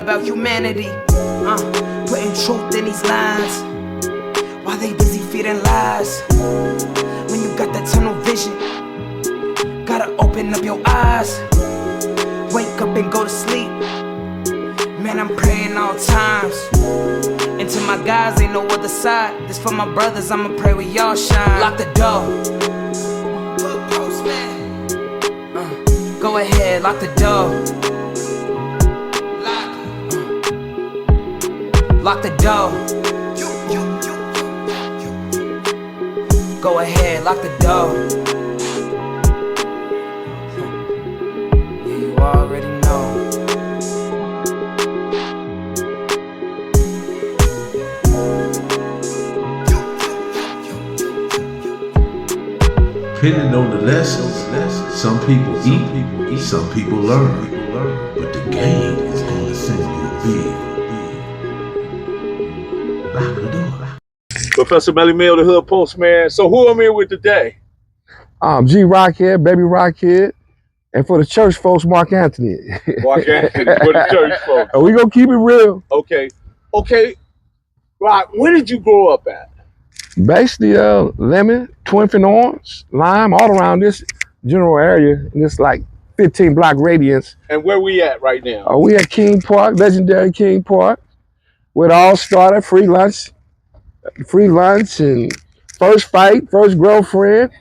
about humanity. Putting truth in these lines while they busy feeding lies. When you got that tunnel vision, gotta open up your eyes. Wake up and go to sleep. Man, I'm praying all times. And to my guys, ain't no other side. This for my brothers, I'ma pray we all shine. Lock the door. Go ahead, lock the door. Lock the door. Go ahead, lock the door. Yeah, you already know. Depending on the lessons, some people eat, some people learn. But the game is going to send you a big. Lock the door. Professor Melly Mill, the Hood Postman. So who am I here with today? G-Rockhead, Baby Rockhead, and for the church folks, Mark Anthony. Mark Anthony for the church folks. We gonna keep it real. Okay. Rock, where did you grow up at? Basically, Lemon, Twinfin Orange, Lime, all around this general area, in this like 15 block radius. And where we at right now? We at King Park, legendary King Park, where it all started. Free lunch and first fight, first girlfriend,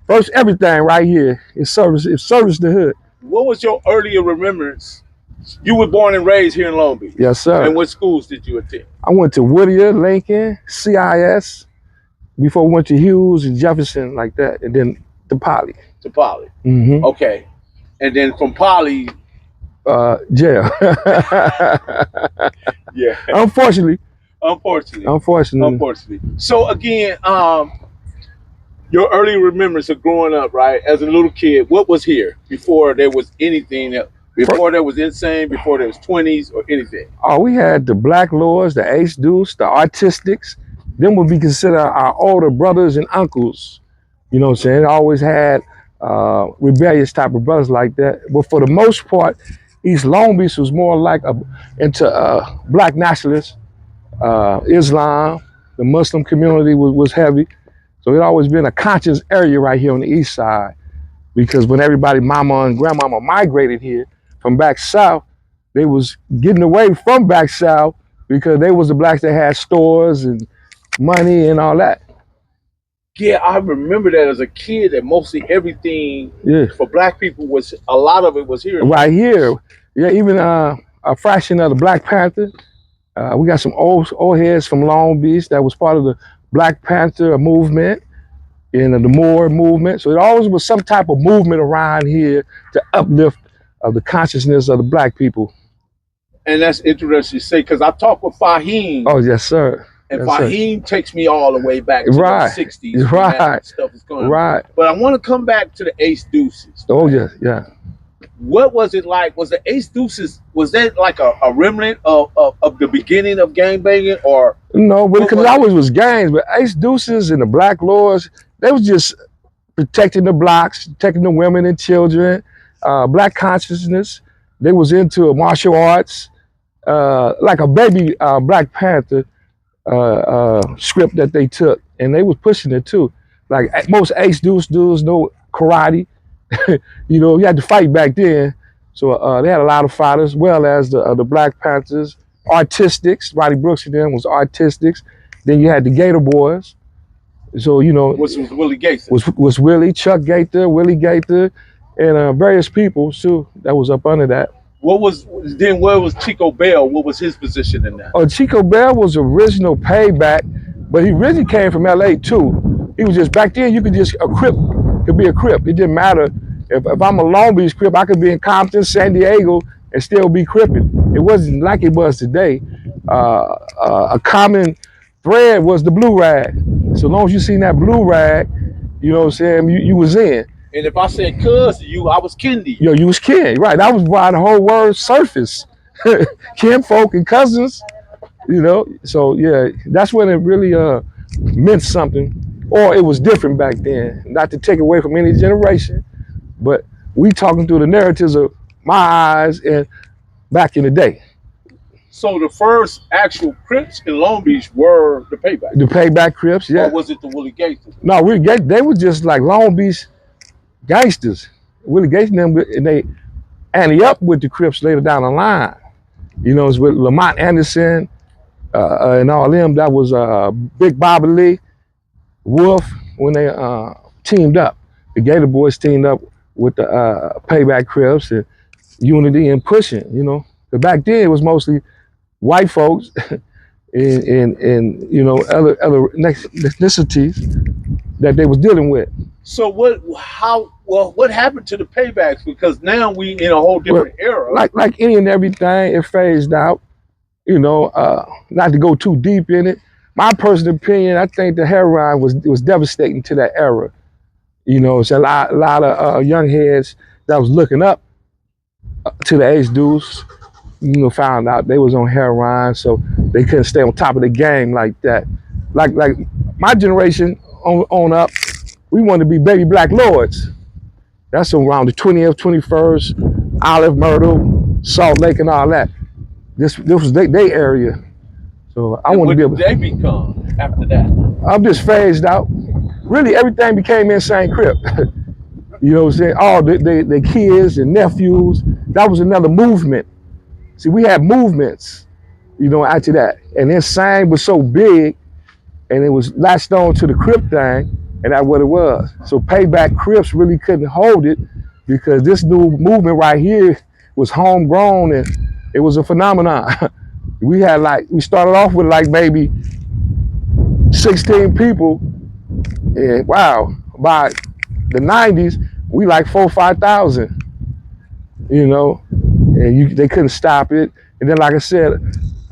first everything right here. It service the hood. What was your earlier remembrance? You were born and raised here in Long Beach. Yes, sir. And what schools did you attend? I went to Whittier, Lincoln, CIS, before we went to Hughes and Jefferson like that, and then to Poly. To Poly. Mm-hmm. Okay. And then from Poly, jail. yeah. Unfortunately. So again, your early remembrance of growing up, right, as a little kid, what was here before there was anything else? Before there was Insane, before there was 20s or anything? We had the Black Lords, the Ace Deuce, the Artistics. Them would be considered our older brothers and uncles. You know what I'm saying? I always had rebellious type of brothers like that. But for the most part, East Long Beach was more like into black nationalists. Islam, the Muslim community was heavy. So it always been a conscious area right here on the east side. Because when everybody, mama and grandmama migrated here from back south, they was getting away from back south because they was the blacks that had stores and money and all that. Yeah, I remember that as a kid, that mostly everything for black people was, a lot of it was here. Right here. Yeah, even a fraction of the Black Panther. We got some old heads from Long Beach that was part of the Black Panther movement and the Moore movement. So it always was some type of movement around here to uplift the consciousness of the black people. And that's interesting to say, because I talked with Fahim. Oh, yes, sir. And yes, Fahim takes me all the way back to the 60s. Right. Stuff is going on. Right. But I want to come back to the Ace Deuces. Oh, yeah. What was it like? Was the Ace Deuces, was that like a remnant of the beginning of gangbanging, or? No, because it always was gangs, but Ace Deuces and the Black Lords, they was just protecting the blocks, protecting the women and children, black consciousness. They was into martial arts, like a baby Black Panther script that they took, and they was pushing it too. Like most Ace Deuce dudes know karate. You know, you had to fight back then. So they had a lot of fighters, well as the Black Panthers, Artistics. Roddy Brooks and them was Artistics. Then you had the Gator Boys. So, you know. Which was Willie Gator. Was Willie, Chuck Gator, Willie Gator, and various people too that was up under that. Where was Chico Bell? What was his position in that? Oh, Chico Bell was original Payback, but he really came from LA too. He was just, back then you could just, a Crip could be a Crip. It didn't matter. If I'm a Long Beach Crip, I could be in Compton, San Diego, and still be Cripping. It wasn't like it was today. A common thread was the blue rag. So long as you seen that blue rag, you know what I'm saying, you was in. And if I said cuz to you, I was kin to you. Yo, you was kin, right. That was why the whole word surfaced. Kinfolk and cousins, you know. So yeah, that's when it really meant something. Or it was different back then. Not to take away from any generation, but we talking through the narratives of my eyes and back in the day. So the first actual Crips in Long Beach were the Payback. The Payback Crips, yeah. Or was it the Willie Gangsters? No, they were just like Long Beach gangsters. Willie Gates and them, and they ante up with the Crips later down the line. You know, it's with Lamont Anderson and all them. That was Big Bobby Lee, Wolf, when they teamed up. The Gator Boys teamed up with the Payback Crips and Unity and Pushing, you know. But back then it was mostly white folks and you know, other ethnicities that they was dealing with. So what happened to the Paybacks? Because now we in a whole different era. Like any and everything, it phased out. You know, not to go too deep in it. My personal opinion, I think the heroin was devastating to that era. You know, it's a lot of young heads that was looking up to the Ace dudes, you know, found out they was on heroin, so they couldn't stay on top of the game like that. Like my generation on up, we wanted to be baby black lords. That's around the 20th, 21st, Olive, Myrtle, Salt Lake, and all that. This was their area. So I want to be able. What did they become after that? I'm just phased out. Really, everything became Insane Crip. You know what I'm saying? All the kids and nephews, that was another movement. See, we had movements, you know, after that. And Insane was so big, and it was latched on to the Crip thing, and that's what it was. So Payback Crips really couldn't hold it because this new movement right here was homegrown, and it was a phenomenon. We started off with like maybe 16 people, and wow, by the 90s, we like 4,000 or 5,000, you know, and they couldn't stop it. And then, like I said,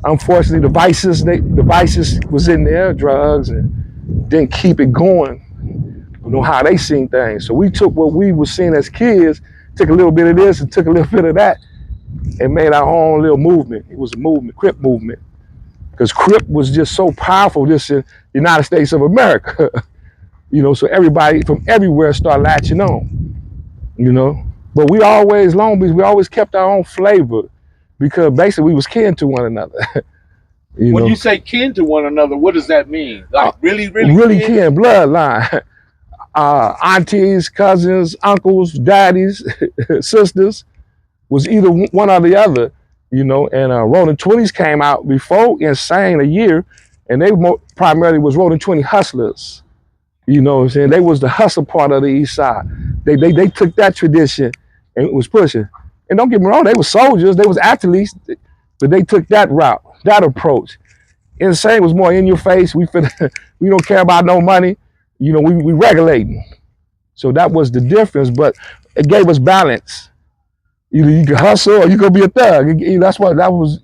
unfortunately, the vices was in there, drugs, and didn't keep it going. You know how they seen things. So we took what we were seeing as kids, took a little bit of this and took a little bit of that, and made our own little movement. It was a movement, Crip movement, because Crip was just so powerful. This in the United States of America, you know. So everybody from everywhere started latching on, you know. But we always, Long Beach, we always kept our own flavor because basically we was kin to one another. When you say kin to one another, what does that mean? Like really kin, bloodline. Aunties, cousins, uncles, daddies, sisters, was either one or the other, you know. And Rolling 20s came out before Insane a year, and they primarily was Rolling 20 hustlers. You know what I'm saying? They was the hustle part of the East Side. They took that tradition and was pushing. And don't get me wrong, they were soldiers, they was athletes, but they took that route, that approach. Insane was more in your face. We don't care about no money. You know, we regulating. So that was the difference, but it gave us balance. Either you could hustle or you could be a thug. That's what that was.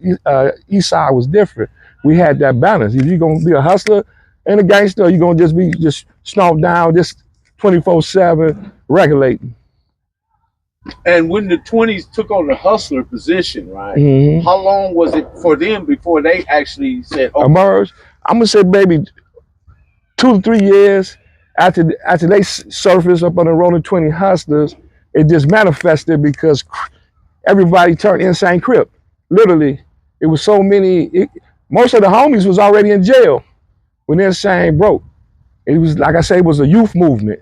East Side was different. We had that balance. Either you're gonna be a hustler and a gangster, or you're gonna just be stomp down, just 24/7 regulating. And when the 20s took on the hustler position, right? Mm-hmm. How long was it for them before they actually said, "Oh"? Emerged? I'm gonna say maybe 2 to 3 years after they surfaced up on the Rolling 20 hustlers. It just manifested because everybody turned Insane Crip. Literally, it was so many. Most of the homies was already in jail when Insane broke. It was, like I say, it was a youth movement.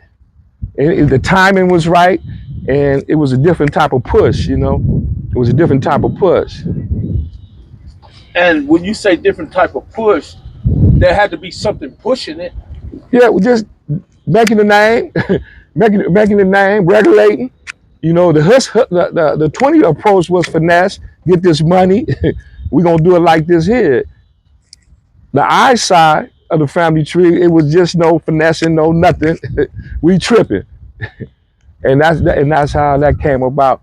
The timing was right, and it was a different type of push, you know. It was a different type of push. And when you say different type of push, there had to be something pushing it. Yeah, just making the name, making the name, regulating. You know, the 20 approach was finesse, get this money, we're gonna do it like this here. The I side of the family tree, it was just no finessing, no nothing. We tripping. And that's how that came about,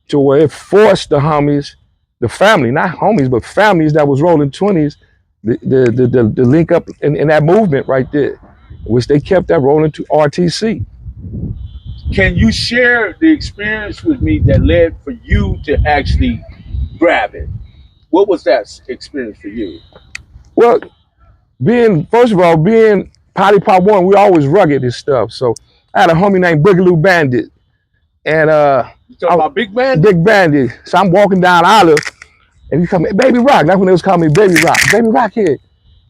to where it forced the homies, the family, not homies, but families that was Rolling 20s, the link up in that movement right there, which they kept that rolling to RTC. Can you share the experience with me that led for you to actually grab it? What was that experience for you? Well, first of all, being Potty Pop One, we always rugged and stuff. So I had a homie named Boogaloo Bandit. And You talking about Big Bandit? Big Bandit. So I'm walking down Olive, And he called me Baby Rocc. That's when they was calling me Baby Rocc. Baby Rockhead.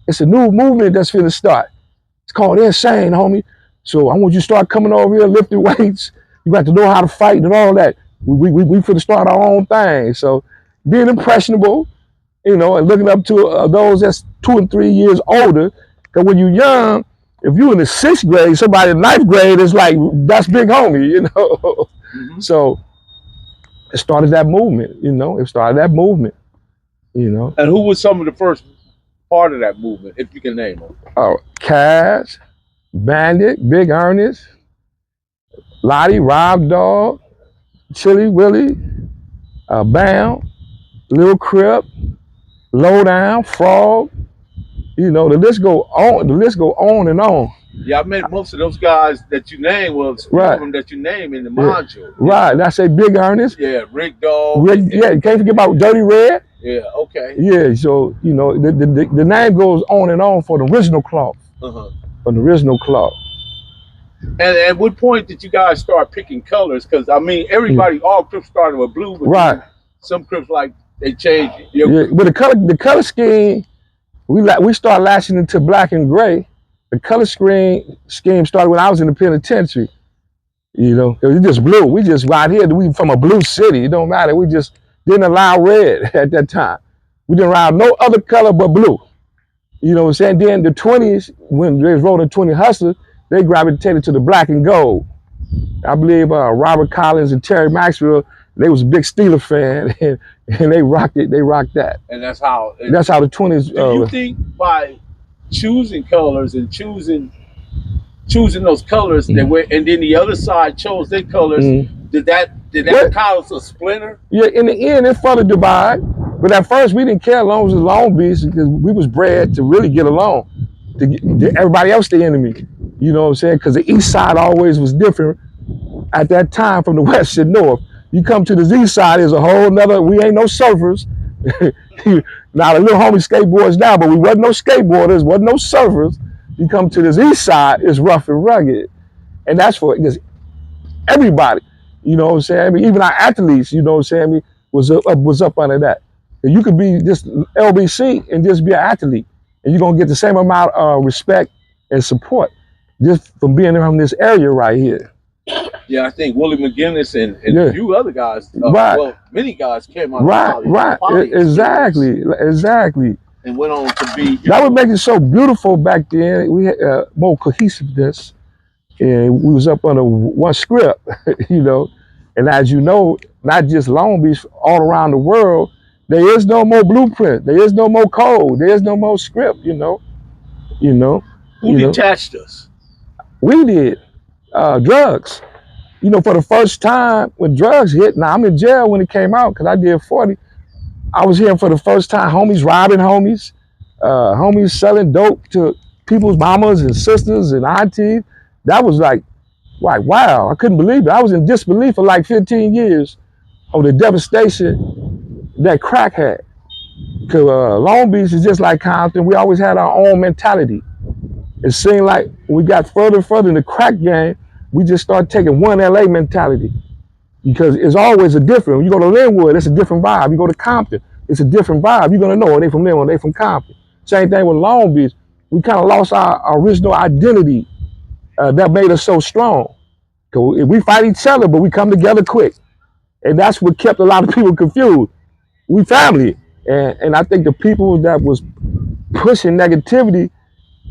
It's a new movement that's finna start. It's called Insane, homie. So I want you to start coming over here, lifting weights. You got to know how to fight and all that. We finna start our own thing. So being impressionable, you know, and looking up to those that's 2 and 3 years older. Because when you're young, if you in the 6th grade, somebody in 9th grade is like, that's big homie, you know. So it started that movement, you know. It started that movement, you know. And who was some of the first part of that movement, if you can name them? Cash, Bandit, Big Ernest, Lottie, Rob Dog, Chili Willie, Bam, Lil Crip, Lowdown, Frog. You know, the list go on. The list go on and on. Yeah, I meant most of those guys that you named was Right. of them that you named in the module. Right. And I say Big Ernest. Yeah, Rick Dog. Yeah, you can't forget about Dirty Red. Yeah, okay. Yeah, so you know the name goes on and on for the original cloth. For the original cloth. And at what point did you guys start picking colors? Because I mean, everybody, all Crips started with blue, but right. Some Crips like they changed. Yeah, but the color scheme, we started lashing into black and gray. The color scheme started when I was in the penitentiary. You know, it was just blue. We just right here. We from a blue city. It don't matter. We just didn't allow red at that time. We didn't allow no other color but blue. You know what I'm saying? Then the 20s, when they was rolling 20 Hustlers, they gravitated to the black and gold. I believe Robert Collins and Terry Maxwell, they was a big Steeler fan, and they rocked it. They rocked that. And that's how. That's how the 20s. Do you think by choosing colors and choosing those colors that were, and then the other side chose their colors, did that cause a splinter? Yeah, in the end, it further divide. But at first, we didn't care as long as it was Long Beach because we was bred to really get along, to get everybody else the enemy. You know what I'm saying? Because the east side always was different at that time from the west and north. You come to the east side, there's a whole nother, we ain't no surfers. Now the little homie skateboards now, but we wasn't no skateboarders, wasn't no surfers. You come to this east side, it's rough and rugged. And that's for just everybody. You know what I'm saying? I mean, even our athletes, you know what I'm saying, I mean, was up under that. You could be just LBC and just be an athlete, and you're gonna get the same amount of respect and support just from being from this area right here. Yeah, I think Willie McGinnis and a few other guys, right. Well, many guys came out right, exactly, and went on to be. That would make it so beautiful back then. We had more cohesiveness, and we was up under one script, you know. And as you know, not just Long Beach, all around the world, there is no more blueprint. There is no more code. There is no more script, you know. Who detached us? We did. Drugs. You know, for the first time when drugs hit, now I'm in jail when it came out because I did 40. I was hearing for the first time homies robbing homies, homies selling dope to people's mamas and sisters and aunties. That was like wow, I couldn't believe it. I was in disbelief for like 15 years of the devastation that crack had. Because Long Beach is just like Compton. We always had our own mentality. It seemed like when we got further and further in the crack game, we just started taking one LA mentality. Because it's always a different. When you go to Linwood, it's a different vibe. You go to Compton, it's a different vibe. You're going to know, are they from Linwood, are they from Compton? Same thing with Long Beach. We kind of lost our original identity that made us so strong. Cause we fight each other, but we come together quick. And that's what kept a lot of people confused. We family. And I think the people that was pushing negativity,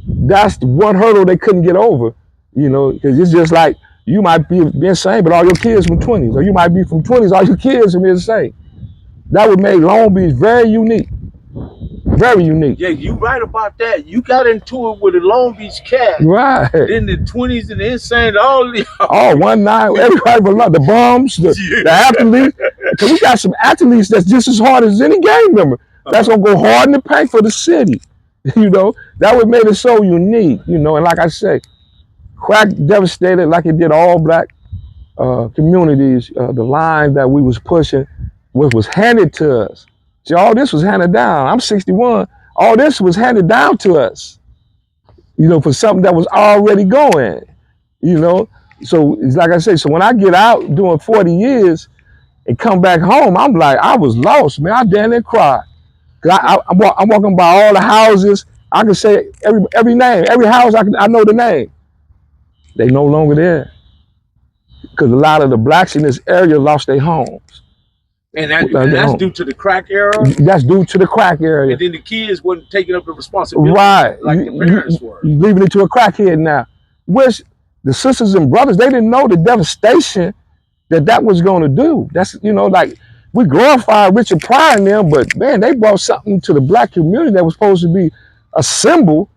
that's the one hurdle they couldn't get over. You know, because it's just like, you might be insane, but all your kids from 20s. Or you might be from 20s, all your kids from insane. That would make Long Beach very unique. Very unique. Yeah, you right about that. You got into it with a Long Beach cat. Right. Then the 20s and the insane, all one night, everybody but the bums, the athletes. Because we got some athletes that's just as hard as any gang member. That's gonna go hard in the paint for the city. You know, that would make it so unique, you know, and like I say, crack devastated like it did all black communities. The line that we was pushing was handed to us. See, all this was handed down. I'm 61. All this was handed down to us, you know, for something that was already going, you know. So it's like I say, so when I get out doing 40 years, and come back home, I'm like, I was lost, man. I damn near cried. Cause I'm walking by all the houses. I can say every name, every house I know the name. They no longer there. Because a lot of the blacks in this area lost their homes. And that's due to the crack era? That's due to the crack area. And then the kids wasn't taking up the responsibility like the parents were. You leaving it to a crackhead now. Which the sisters and brothers, they didn't know the devastation that was going to do. That's, like, we glorified Richard Pryor and them, but man, they brought something to the black community that was supposed to be a symbol.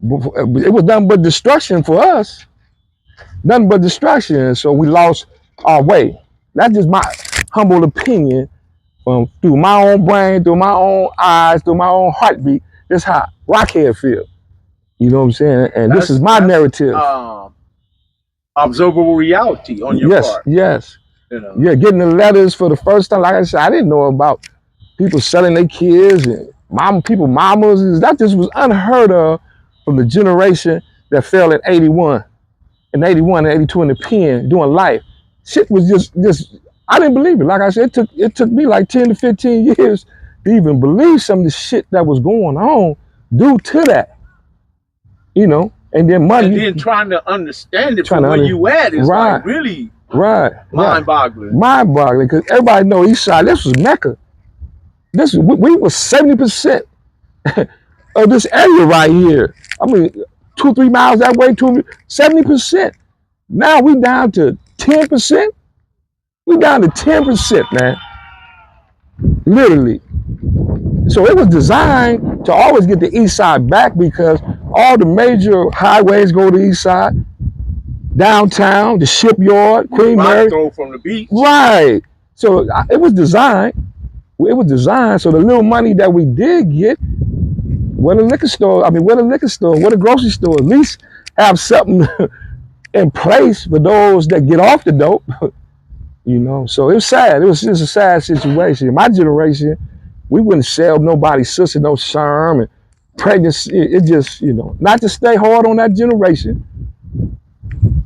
It was nothing but destruction for us. Nothing but destruction. So we lost our way. That's just my humble opinion. Through my own brain, through my own eyes, through my own heartbeat. That's how Rockhead feel. You know what I'm saying? And this is my narrative. Observable reality on your part. Yes. Yeah, getting the letters for the first time. Like I said, I didn't know about people selling their kids and mamas. That just was unheard of from the generation that fell in 81 and 82 in the pen doing life. Shit was just I didn't believe it. Like I said, it took me like 10 to 15 years to even believe some of the shit that was going on due to that. And then money. And then trying to understand it from where you at is like really mind-boggling. Mind-boggling, because everybody know Eastside, this was Mecca. We was 70% of this area right here. I mean, 2-3 miles that way, 70%. Now we down to 10%. We down to 10%, man. Literally. So it was designed to always get the east side back because all the major highways go to the east side. Downtown, the shipyard, Queen Mary. From the beach. Right. So it was designed. So the little money that we did get, where the liquor store, where the grocery store, at least have something in place for those that get off the dope. So it was sad. It was just a sad situation. My generation, we wouldn't sell nobody's sister no sherm and pregnancy. It just, not to stay hard on that generation.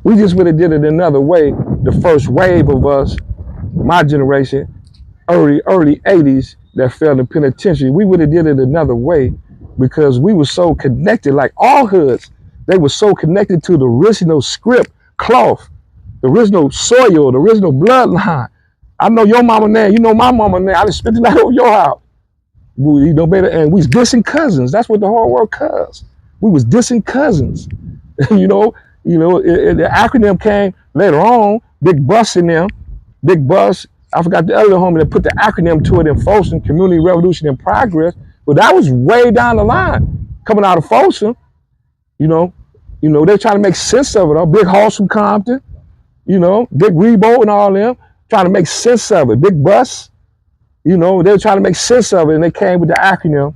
We just would have did it another way. The first wave of us, my generation, early 80s that fell in the penitentiary, we would have did it another way because we were so connected, like all hoods. They were so connected to the original script, cloth, the original soil, the original bloodline. I know your mama now, you know my mama now. I just spent the night over your house. Better, and we was dissing cousins. That's what the whole world was. We was dissing cousins. The acronym came later on, Big Bus in them. Big Bus, I forgot the other homie that put the acronym to it in Folsom, Community Revolution in Progress. But that was way down the line, coming out of Folsom. They're trying to make sense of it. Big Hoss from Compton, Big Rebo and all them, trying to make sense of it. Big Bus, they were trying to make sense of it, and they came with the acronym,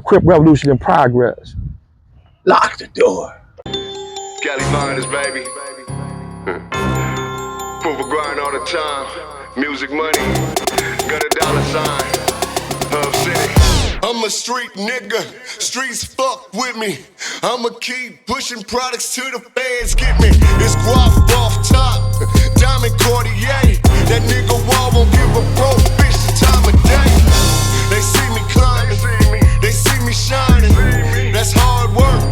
Crip Revolution in Progress. Lock the door. Cali Miners, baby. Proof of grind all the time. Music money, got a dollar sign. Hub City. I'm a street nigga, streets fuck with me. I'ma keep pushing products till the feds get me. It's guap off top, diamond Cartier. That nigga wall won't give a broke bitch the time of day. They see me climbing, they see me shining. That's hard work,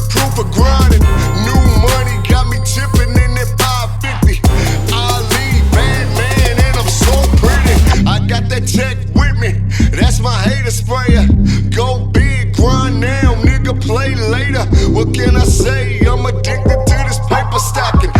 proof of grinding. New money got me tipping in that 550. Ali, bad man, and I'm so pretty. I got that tech with me, that's my hater sprayer. Go big, grind now, nigga, play later. What can I say? I'm addicted to this paper stacking.